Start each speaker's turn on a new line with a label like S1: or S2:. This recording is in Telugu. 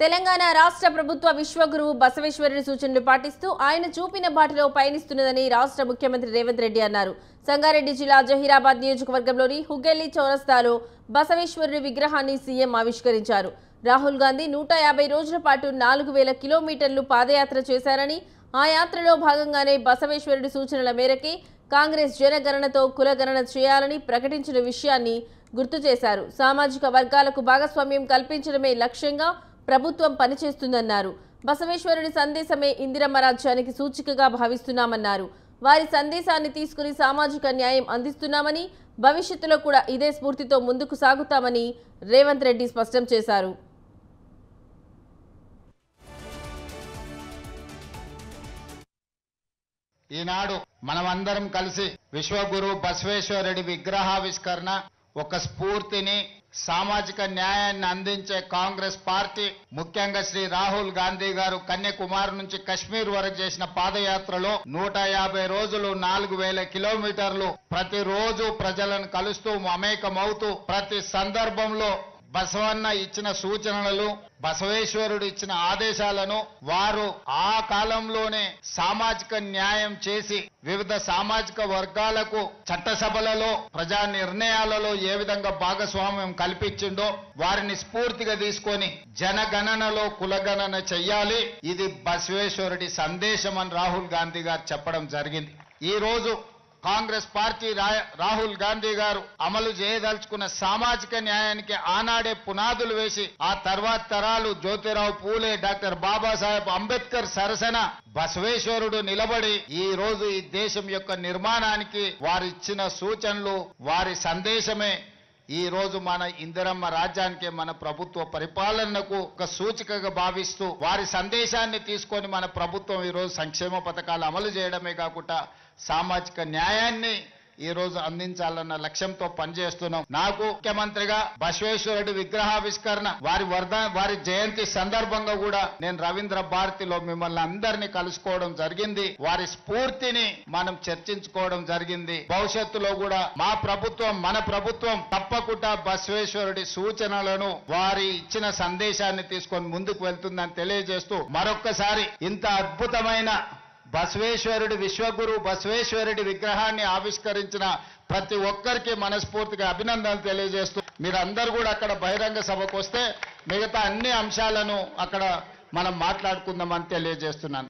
S1: తెలంగాణ రాష్ట్ర ప్రభుత్వ విశ్వగురువు బసవేశ్వరుడి సూచనలు పాటిస్తూ ఆయన చూపిన బాటలో పయనిస్తున్నదని రాష్ట్ర ముఖ్యమంత్రి రేవంత్ రెడ్డి అన్నారు. సంగారెడ్డి జిల్లా జహీరాబాద్ నియోజకవర్గంలోని హుగ్గెల్లి చౌరస్తాలో బసవేశ్వరుడి విగ్రహాన్ని సీఎం ఆవిష్కరించారు. రాహుల్ గాంధీ 150 రోజుల పాటు 4000 కిలోమీటర్లు పాదయాత్ర చేశారని, ఆ యాత్రలో భాగంగానే బసవేశ్వరుడి సూచనల మేరకే కాంగ్రెస్ జనగణనతో కులగణన చేయాలని ప్రకటించిన విషయాన్ని గుర్తు చేశారు. సామాజిక వర్గాలకు భాగస్వామ్యం కల్పించడమే లక్ష్యంగా ప్రభుత్వం పనిచేస్తుందన్నారు. బసవేశ్వరుడి సందేశమే ఇందిరమ్మ రాజ్యానికి సూచికగా భావిస్తున్నామన్నారు. వారి సందేశాన్ని తీసుకుని సామాజిక న్యాయం అందిస్తున్నామని, భవిష్యత్తులో కూడా ఇదే స్ఫూర్తితో ముందుకు సాగుతామని రేవంత్ రెడ్డి స్పష్టం చేశారు.
S2: ఈనాడు మనమందరం కలిసి విశ్వగురు బసవేశ్వరుడి విగ్రహావిష్కరణ ఒక స్ఫూర్తిని, సామాజిక న్యాయాన్ని అందించే కాంగ్రెస్ పార్టీ, ముఖ్యంగా శ్రీ రాహుల్ గాంధీ గారు కన్యాకుమారి నుంచి కశ్మీర్ వరకు చేసిన పాదయాత్రలో 150 రోజులు 4000 కిలోమీటర్లు ప్రతిరోజు ప్రజలను కలుస్తూ మమేకమవుతూ ప్రతి సందర్భంలో బసవన్న ఇచ్చిన సూచనలు, బసవేశ్వరుడు ఇచ్చిన ఆదేశాలను వారు ఆ కాలంలోనే సామాజిక న్యాయం చేసి వివిధ సామాజిక వర్గాలకు చట్టసభలలో ప్రజా నిర్ణయాలలో ఏ విధంగా భాగస్వామ్యం కల్పించిండో వారిని స్ఫూర్తిగా తీసుకొని జనగణనలో కులగణన చెయ్యాలి, ఇది బసవేశ్వరుడి సందేశం అని రాహుల్ గాంధీ గారు చెప్పడం జరిగింది. ఈ రోజు కాంగ్రెస్ పార్టీ రాహుల్ గాంధీ గారు అమలు చేయదలుచుకున్న సామాజిక న్యాయానికి ఆనాడే పునాదులు వేసి ఆ తర్వాత తరాలు జ్యోతిరావు పూలే, డాక్టర్ బాబాసాహెబ్ అంబేద్కర్ సరసన బసవేశ్వరుడు నిలబడి ఈ రోజు ఈ దేశం యొక్క నిర్మాణానికి వారిచ్చిన సూచనలు, వారి సందేశమే ఈ రోజు మన ఇందిరమ్మ రాజ్యానికి, మన ప్రభుత్వ పరిపాలనకు ఒక సూచికగా భావిస్తూ వారి సందేశాన్ని తీసుకొని మన ప్రభుత్వం ఈ రోజు సంక్షేమ పథకాలు అమలు చేయడమే కాకుండా సామాజిక న్యాయాన్ని ఈ రోజు అందించాలన్న లక్ష్యంతో పనిచేస్తున్నాం. నాకు ముఖ్యమంత్రిగా బసవేశ్వరుడి విగ్రహావిష్కరణ వారి జయంతి సందర్భంగా కూడా నేను రవీంద్ర భారతిలో మిమ్మల్ని అందరినీ కలుసుకోవడం జరిగింది. వారి స్ఫూర్తిని మనం చర్చించుకోవడం జరిగింది. భవిష్యత్తులో కూడా మన ప్రభుత్వం తప్పకుండా బసవేశ్వరుడి సూచనలను, వారి ఇచ్చిన సందేశాన్ని తీసుకొని ముందుకు వెళ్తుందని తెలియజేస్తూ మరొక్కసారి ఇంత అద్భుతమైన బసవేశ్వరుడి విశ్వగురు బసవేశ్వరుడి విగ్రహాన్ని ఆవిష్కరించిన ప్రతి ఒక్కరికి మనస్ఫూర్తిగా అభినందనలు తెలియజేస్తూ మీరందరూ కూడా అక్కడ బహిరంగ సభకు వస్తే మిగతా అన్ని అంశాలను అక్కడ మనం మాట్లాడుకుందామని తెలియజేస్తున్నాను.